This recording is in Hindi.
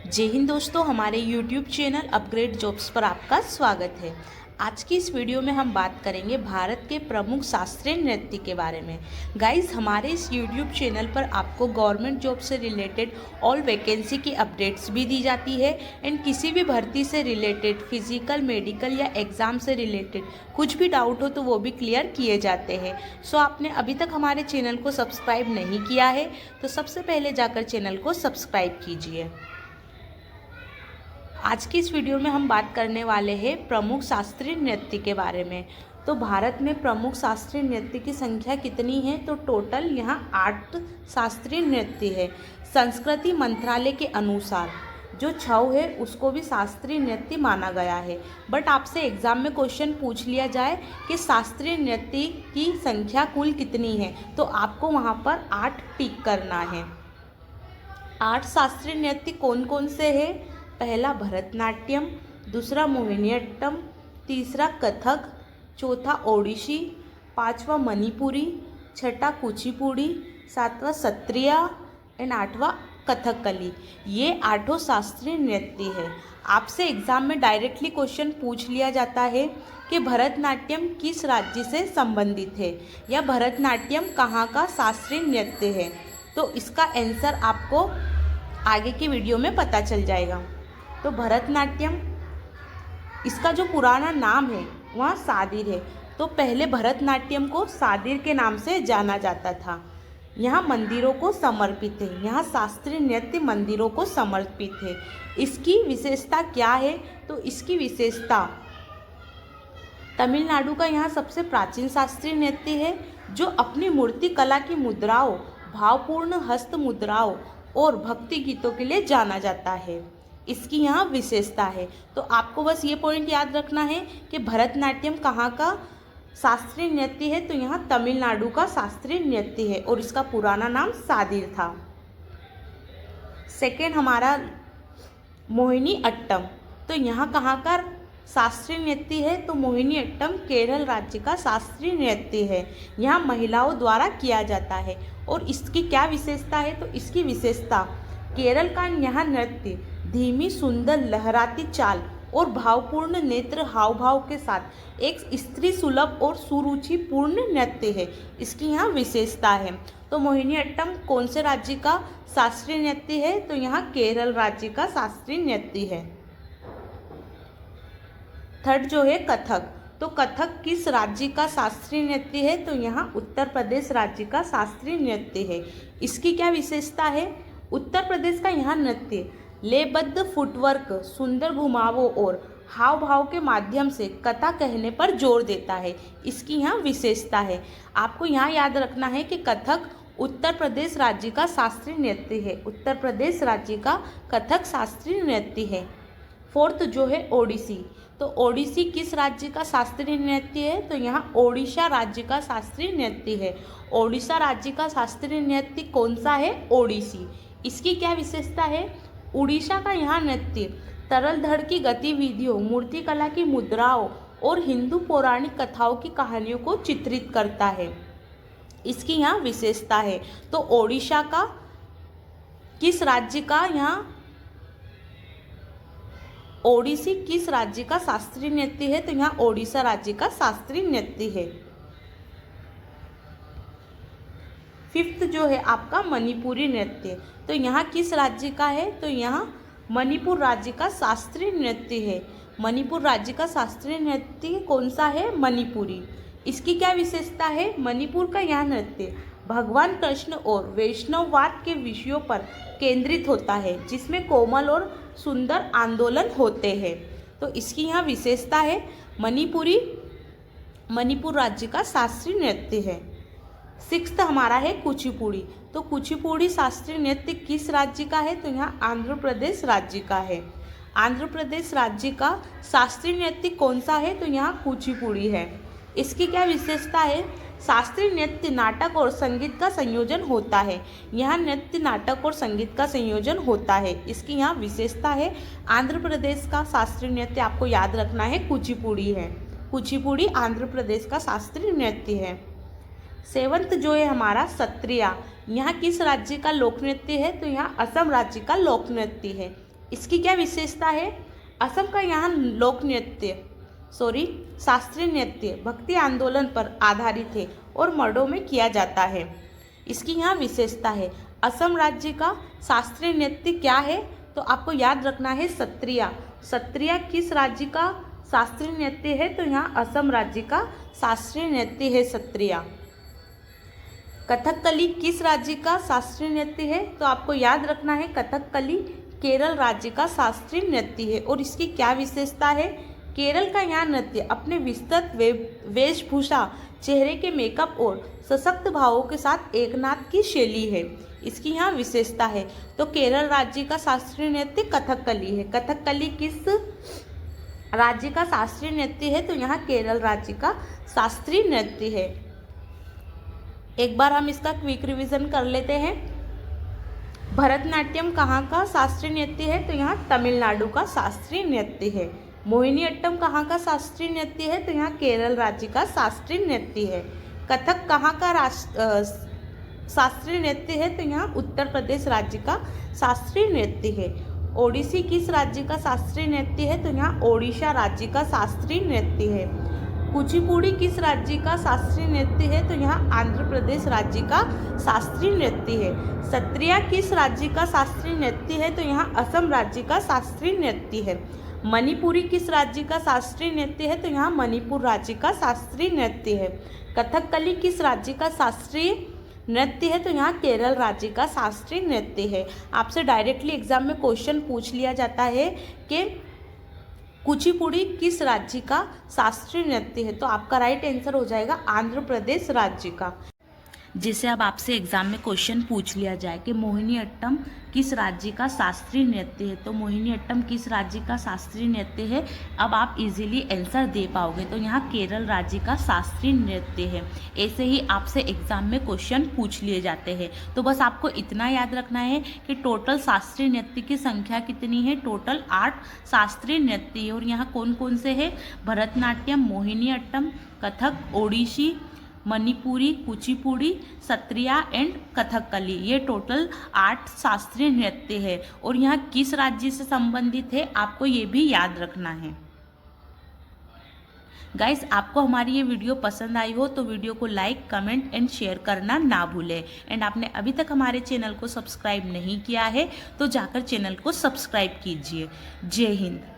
जय हिंद दोस्तों, हमारे YouTube चैनल अपग्रेड जॉब्स पर आपका स्वागत है। आज की इस वीडियो में हम बात करेंगे भारत के प्रमुख शास्त्रीय नृत्य के बारे में। गाइस, हमारे इस YouTube चैनल पर आपको गवर्नमेंट जॉब से रिलेटेड ऑल वैकेंसी की अपडेट्स भी दी जाती है एंड किसी भी भर्ती से रिलेटेड फिजिकल, मेडिकल या एग्ज़ाम से रिलेटेड कुछ भी डाउट हो तो वो भी क्लियर किए जाते हैं। सो आपने अभी तक हमारे चैनल को सब्सक्राइब नहीं किया है तो सबसे पहले जाकर चैनल को सब्सक्राइब कीजिए। आज की इस वीडियो में हम बात करने वाले हैं प्रमुख शास्त्रीय नृत्य के बारे में। तो भारत में प्रमुख शास्त्रीय नृत्य की संख्या कितनी है? तो टोटल यहाँ 8 शास्त्रीय नृत्य है। संस्कृति मंत्रालय के अनुसार जो छऊ है उसको भी शास्त्रीय नृत्य माना गया है। बट आपसे एग्जाम में क्वेश्चन पूछ लिया जाए कि शास्त्रीय नृत्य की संख्या कुल कितनी है, तो आपको वहाँ पर 8 टिक करना है। 8 शास्त्रीय नृत्य कौन कौन से हैं? पहला भरतनाट्यम, दूसरा मोहिनीअट्टम, तीसरा कथक, चौथा ओडिसी, पांचवा मणिपुरी, छठा कुचिपुड़ी, सातवां सत्रिया एंड 8वां कथकली। ये 8 शास्त्रीय नृत्य है। आपसे एग्जाम में डायरेक्टली क्वेश्चन पूछ लिया जाता है कि भरतनाट्यम किस राज्य से संबंधित है या भरतनाट्यम कहाँ का शास्त्रीय नृत्य है, तो इसका आंसर आपको आगे की वीडियो में पता चल जाएगा। तो भरतनाट्यम, इसका जो पुराना नाम है वह सादिर है। तो पहले भरतनाट्यम को सादिर के नाम से जाना जाता था। यहाँ मंदिरों को समर्पित है, यहाँ शास्त्रीय नृत्य मंदिरों को समर्पित है। इसकी विशेषता क्या है? तो इसकी विशेषता तमिलनाडु का यहाँ सबसे प्राचीन शास्त्रीय नृत्य है जो अपनी मूर्ति कला की मुद्राओं, भावपूर्ण हस्त मुद्राओं और भक्ति गीतों के लिए जाना जाता है। इसकी यहाँ विशेषता है। तो आपको बस ये पॉइंट याद रखना है कि भरतनाट्यम कहाँ का शास्त्रीय नृत्य है, तो यहाँ तमिलनाडु का शास्त्रीय नृत्य है और इसका पुराना नाम सादिर था। सेकेंड हमारा मोहिनीअट्टम। तो यहाँ कहाँ का शास्त्रीय नृत्य है? तो मोहिनीअट्टम केरल राज्य का शास्त्रीय नृत्य है। यहाँ महिलाओं द्वारा किया जाता है। और इसकी क्या विशेषता है? तो इसकी विशेषता केरल का यह नृत्य धीमी, सुंदर, लहराती चाल और भावपूर्ण नेत्र हाव भाव के साथ एक स्त्री सुलभ और सुरुचिपूर्ण नृत्य है। इसकी यहाँ विशेषता है। तो मोहिनीअट्टम कौन से राज्य का शास्त्रीय नृत्य है? तो यहाँ केरल राज्य का शास्त्रीय नृत्य है। थर्ड जो है कथक। तो कथक किस राज्य का शास्त्रीय नृत्य है? तो यहाँ उत्तर प्रदेश राज्य का शास्त्रीय नृत्य है। इसकी क्या विशेषता है? उत्तर प्रदेश का यहाँ नृत्य लयबद्ध फुटवर्क, सुंदर घुमावों और हाव भाव के माध्यम से कथा कहने पर जोर देता है। इसकी यहाँ विशेषता है। आपको यहाँ याद रखना है कि कथक उत्तर प्रदेश राज्य का शास्त्रीय नृत्य है। उत्तर प्रदेश राज्य का कथक शास्त्रीय नृत्य है। फोर्थ जो है ओडिसी। तो ओडिसी किस राज्य का शास्त्रीय नृत्य है? तो यहाँ ओडिशा राज्य का शास्त्रीय नृत्य है। ओडिशा राज्य का शास्त्रीय नृत्य कौन सा है? ओडिसी। इसकी क्या विशेषता है? उड़ीसा का यहाँ नृत्य तरल धड़ की गतिविधियों, मूर्तिकला की मुद्राओं और हिंदू पौराणिक कथाओं की कहानियों को चित्रित करता है। इसकी यहाँ विशेषता है। तो ओडिशा का किस राज्य का यहाँ ओडिसी किस राज्य का शास्त्रीय नृत्य है? तो यहाँ ओडिशा राज्य का शास्त्रीय नृत्य है। फिफ्थ जो है आपका मणिपुरी नृत्य। तो यहाँ किस राज्य का है? तो यहाँ मणिपुर राज्य का शास्त्रीय नृत्य है। मणिपुर राज्य का शास्त्रीय नृत्य कौन सा है? मणिपुरी। इसकी क्या विशेषता है? मणिपुर का यह नृत्य भगवान कृष्ण और वैष्णववाद के विषयों पर केंद्रित होता है, जिसमें कोमल और सुंदर आंदोलन होते हैं। तो इसकी यहाँ विशेषता है मणिपुरी मणिपुर राज्य का शास्त्रीय नृत्य है। सिक्स्थ हमारा है कुचिपुड़ी। तो कुचिपुड़ी शास्त्रीय नृत्य किस राज्य का है? तो यहाँ आंध्र प्रदेश राज्य का है। आंध्र प्रदेश राज्य का शास्त्रीय नृत्य कौन सा है? तो यहाँ कुचिपुड़ी है। इसकी क्या विशेषता है? शास्त्रीय नृत्य नाटक और संगीत का संयोजन होता है। यहाँ नृत्य नाटक और संगीत का संयोजन होता है। इसकी यहाँ विशेषता है। आंध्र प्रदेश का शास्त्रीय नृत्य आपको याद रखना है कुचिपुड़ी है। कुचिपुड़ी आंध्र प्रदेश का शास्त्रीय नृत्य है। सेवंथ जो है हमारा सत्रिया। यहाँ किस राज्य का लोक नृत्य है? तो यहाँ असम राज्य का लोक नृत्य है। इसकी क्या विशेषता है? असम का यहाँ शास्त्रीय नृत्य भक्ति आंदोलन पर आधारित है और मर्डों में किया जाता है। इसकी यहाँ विशेषता है। असम राज्य का शास्त्रीय नृत्य क्या है? तो आपको याद रखना है सत्रिया। सत्रिया किस राज्य का शास्त्रीय नृत्य है? तो यहाँ असम राज्य का शास्त्रीय नृत्य है सत्रिया। कथकली किस राज्य का शास्त्रीय नृत्य है? तो आपको याद रखना है कथकली केरल राज्य का शास्त्रीय नृत्य है। और इसकी क्या विशेषता है? केरल का यह नृत्य अपने विस्तृत वेशभूषा, चेहरे के मेकअप और सशक्त भावों के साथ एकनाथ की शैली है। इसकी यहाँ विशेषता है। तो केरल राज्य का शास्त्रीय नृत्य कथकली है। कथकली किस राज्य का शास्त्रीय नृत्य है? तो यहाँ केरल राज्य का शास्त्रीय नृत्य है। एक बार हम इसका क्विक रिवीजन कर लेते हैं। भरतनाट्यम कहाँ का शास्त्रीय नृत्य है? तो यहाँ तमिलनाडु का शास्त्रीय नृत्य है। मोहिनीअट्टम कहाँ का शास्त्रीय नृत्य है? तो यहाँ केरल राज्य का शास्त्रीय नृत्य है। कथक कहाँ का शास्त्रीय नृत्य है? तो यहाँ उत्तर प्रदेश राज्य का शास्त्रीय नृत्य है। ओडिसी किस राज्य का शास्त्रीय नृत्य है? तो यहाँ ओडिशा राज्य का शास्त्रीय नृत्य है। कुचिपुड़ी किस राज्य का शास्त्रीय नृत्य है? तो यहाँ आंध्र प्रदेश राज्य का शास्त्रीय नृत्य है। सत्रिया किस राज्य का शास्त्रीय नृत्य है? तो यहाँ असम राज्य का शास्त्रीय नृत्य है। मणिपुरी किस राज्य का शास्त्रीय नृत्य है? तो यहाँ मणिपुर राज्य का शास्त्रीय नृत्य है। कथकली किस राज्य का शास्त्रीय नृत्य है? तो यहाँ केरल राज्य का शास्त्रीय नृत्य है। आपसे डायरेक्टली एग्जाम में क्वेश्चन पूछ लिया जाता है कि कुचिपुड़ी किस राज्य का शास्त्रीय नृत्य है? तो आपका राइट आंसर हो जाएगा आंध्र प्रदेश राज्य का। जैसे अब आपसे एग्जाम में क्वेश्चन पूछ लिया जाए कि मोहिनीअट्टम किस राज्य का शास्त्रीय नृत्य है, तो मोहिनीअट्टम किस राज्य का शास्त्रीय नृत्य है, अब आप इजीली आंसर दे पाओगे। तो यहाँ केरल राज्य का शास्त्रीय नृत्य है। ऐसे ही आपसे एग्जाम में क्वेश्चन पूछ लिए जाते हैं। तो बस आपको इतना याद रखना है कि टोटल शास्त्रीय नृत्य की संख्या कितनी है? टोटल 8 शास्त्रीय नृत्य है। और यहाँ कौन कौन से हैं? भरतनाट्यम, मोहिनीअट्टम, कथक, ओडिसी, मणिपुरी, कुचिपुड़ी, सत्रिया एंड कथकली, ये टोटल 8 शास्त्रीय नृत्य है। और यहाँ किस राज्य से संबंधित है आपको ये भी याद रखना है। गाइस, आपको हमारी ये वीडियो पसंद आई हो तो वीडियो को लाइक, कमेंट एंड शेयर करना ना भूलें। एंड आपने अभी तक हमारे चैनल को सब्सक्राइब नहीं किया है तो जाकर चैनल को सब्सक्राइब कीजिए। जय हिंद।